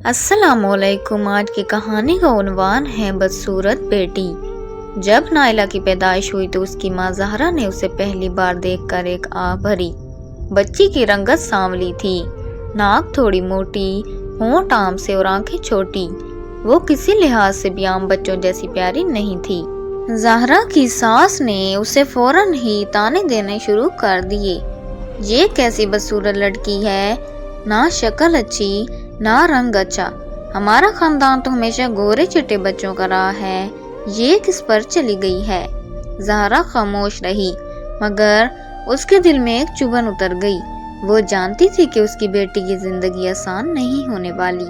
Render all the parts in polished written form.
السلام علیکم۔ آج کی کہانی کا عنوان ہے بدصورت بیٹی۔ جب نائلہ کی پیدائش ہوئی تو اس کی ماں زہرا نے اسے پہلی بار دیکھ کر ایک آہ بھری۔ بچی کی رنگت سانولی تھی، ناک تھوڑی موٹی، ہونٹ عام سے اور آنکھیں چھوٹی۔ وہ کسی لحاظ سے بھی عام بچوں جیسی پیاری نہیں تھی۔ زہرا کی ساس نے اسے فوراً ہی طعنے دینے شروع کر دیے۔ یہ کیسی بدصورت لڑکی ہے، نہ شکل اچھی نہ رنگ اچھا، ہمارا خاندان تو ہمیشہ گورے چٹے بچوں کا رہا ہے، یہ کس پر چلی گئی ہے۔ زہرا خاموش رہی، مگر اس کے دل میں ایک چبھن اتر گئی۔ وہ جانتی تھی کہ اس کی بیٹی کی زندگی آسان نہیں ہونے والی۔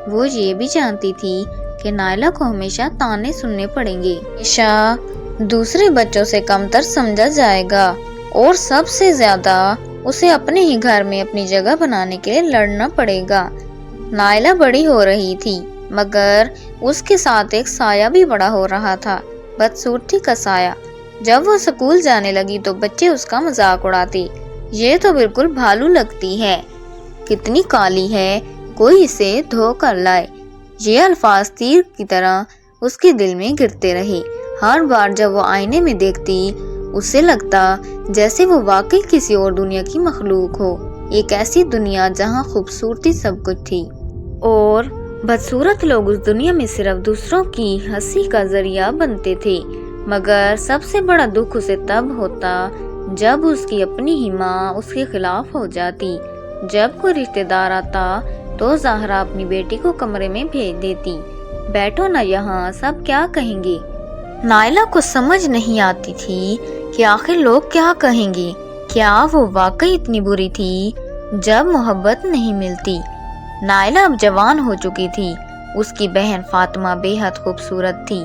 وہ یہ بھی جانتی تھی کہ نائلہ کو ہمیشہ طعنے سننے پڑیں گے، ہمیشہ دوسرے بچوں سے کمتر سمجھا جائے گا، اور سب سے زیادہ اسے اپنے ہی گھر میں اپنی جگہ بنانے کے لیے لڑنا پڑے گا۔ نائلہ بڑی ہو رہی تھی، مگر اس کے ساتھ ایک سایہ بھی بڑا ہو رہا تھا، بدصورتی کا سایہ۔ جب وہ اسکول جانے لگی تو بچے اس کا مذاق اڑاتے، یہ تو بالکل بھالو لگتی ہے، کتنی کالی ہے، کوئی اسے دھو کر لائے۔ یہ الفاظ تیر کی طرح اس کے دل میں گرتے رہے۔ ہر بار جب وہ آئینے میں دیکھتی، اسے لگتا جیسے وہ واقعی کسی اور دنیا کی مخلوق ہو، ایک ایسی دنیا جہاں خوبصورتی سب کچھ تھی اور بدصورت لوگ اس دنیا میں صرف دوسروں کی ہنسی کا ذریعہ بنتے تھے۔ مگر سب سے بڑا دکھ اسے تب ہوتا جب اس کی اپنی ہی ماں اس کے خلاف ہو جاتی۔ جب کوئی رشتہ دار آتا تو زہرا اپنی بیٹی کو کمرے میں بھیج دیتی، بیٹھو نہ یہاں، سب کیا کہیں گے۔ نائلہ کو سمجھ نہیں آتی تھی کہ آخر لوگ کیا کہیں گے۔ کیا وہ واقعی اتنی بری تھی جب محبت نہیں ملتی؟ نائلہ اب جوان ہو چکی تھی۔ اس کی بہن فاطمہ بے حد خوبصورت تھی،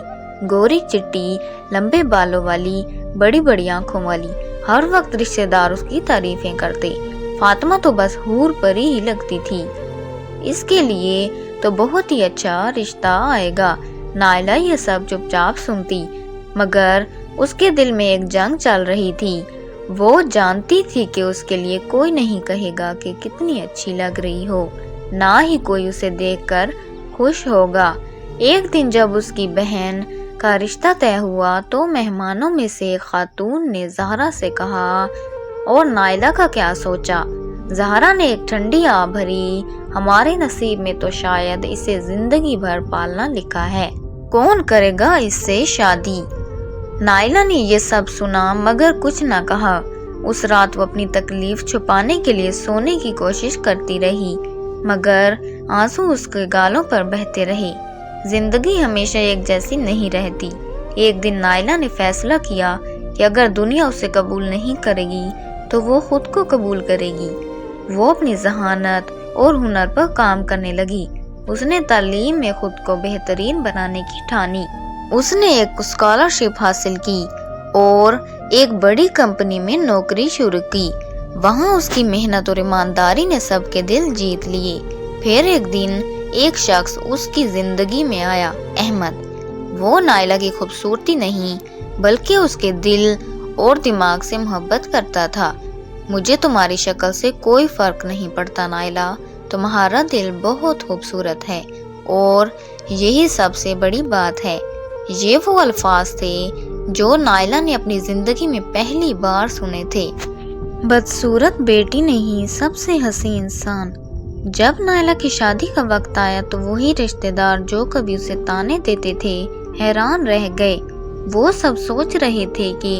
گوری چٹی، لمبے بالوں والی، بڑی بڑی آنکھوں والی۔ ہر وقت رشتہ دار اس کی تعریفیں کرتے۔ فاطمہ تو بس حور پری ہی لگتی تھی، اس کے لیے تو بہت ہی اچھا رشتہ آئے گا۔ نائلہ یہ سب چپ چاپ سنتی، مگر اس کے دل میں ایک جنگ چل رہی تھی۔ وہ جانتی تھی کہ اس کے لیے کوئی نہیں کہے گا کہ کتنی اچھی لگ رہی ہو، نہ ہی کوئی اسے دیکھ کر خوش ہوگا۔ ایک دن جب اس کی بہن کا رشتہ طے ہوا تو مہمانوں میں سے ایک خاتون نے زہرا سے کہا، اور نائلہ کا کیا سوچا؟ زہرا نے ایک ٹھنڈی آہ بھری، ہمارے نصیب میں تو شاید اسے زندگی بھر پالنا لکھا ہے، کون کرے گا اس سے شادی۔ نائلہ نے یہ سب سنا مگر کچھ نہ کہا۔ اس رات وہ اپنی تکلیف چھپانے کے لیے سونے کی کوشش کرتی رہی، مگر آنسو اس کے گالوں پر بہتے رہے۔ زندگی ہمیشہ ایک جیسی نہیں رہتی۔ ایک دن نائلہ نے فیصلہ کیا کہ اگر دنیا اسے قبول نہیں کرے گی تو وہ خود کو قبول کرے گی۔ وہ اپنی ذہانت اور ہنر پر کام کرنے لگی۔ اس نے تعلیم میں خود کو بہترین بنانے کی ٹھانی۔ اس نے ایک اسکالرشپ حاصل کی اور ایک بڑی کمپنی میں نوکری شروع کی۔ وہاں اس کی محنت اور ایمانداری نے سب کے دل جیت لیے۔ پھر ایک دن ایک شخص اس کی زندگی میں آیا، احمد۔ وہ نائلہ کی خوبصورتی نہیں بلکہ اس کے دل اور دماغ سے محبت کرتا تھا۔ مجھے تمہاری شکل سے کوئی فرق نہیں پڑتا نائلہ، تمہارا دل بہت خوبصورت ہے، اور یہی سب سے بڑی بات ہے۔ یہ وہ الفاظ تھے جو نائلہ نے اپنی زندگی میں پہلی بار سنے تھے۔ بدصورت بیٹی نہیں، سب سے حسین انسان۔ جب نائلہ کی شادی کا وقت آیا تو وہی رشتہ دار جو کبھی اسے طعنے دیتے تھے حیران رہ گئے۔ وہ سب سوچ رہے تھے کہ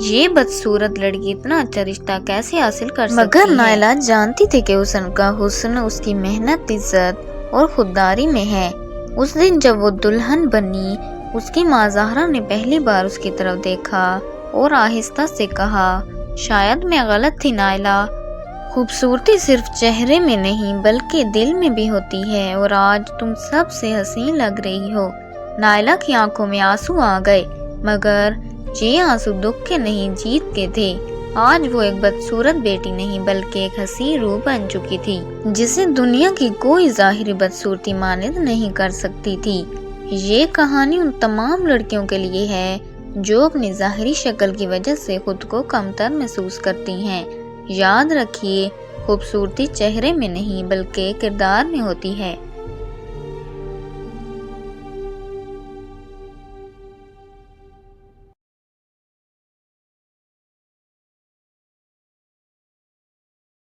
یہ بدصورت لڑکی اتنا اچھا رشتہ کیسے حاصل کر سکتی ہے، مگر نائلہ جانتی تھی کہ حسن کا حسن اس کی محنت، عزت اور خودداری میں ہے۔ اس دن جب وہ دلہن بنی، اس کی ماں زہرا نے پہلی بار اس کی طرف دیکھا اور آہستہ سے کہا، شاید میں غلط تھی نائلہ، خوبصورتی صرف چہرے میں نہیں بلکہ دل میں بھی ہوتی ہے، اور آج تم سب سے حسین لگ رہی ہو۔ نائلہ کی آنکھوں میں آنسو آ گئے، مگر یہ آنسو دکھ کے نہیں، جیت کے تھے۔ آج وہ ایک بدصورت بیٹی نہیں بلکہ ایک حسین روح بن چکی تھی، جسے دنیا کی کوئی ظاہری بدصورتی مانند نہیں کر سکتی تھی۔ یہ کہانی ان تمام لڑکیوں کے لیے ہے جو اپنی ظاہری شکل کی وجہ سے خود کو کمتر محسوس کرتی ہیں۔ یاد رکھیے، خوبصورتی چہرے میں نہیں بلکہ کردار میں ہوتی ہے۔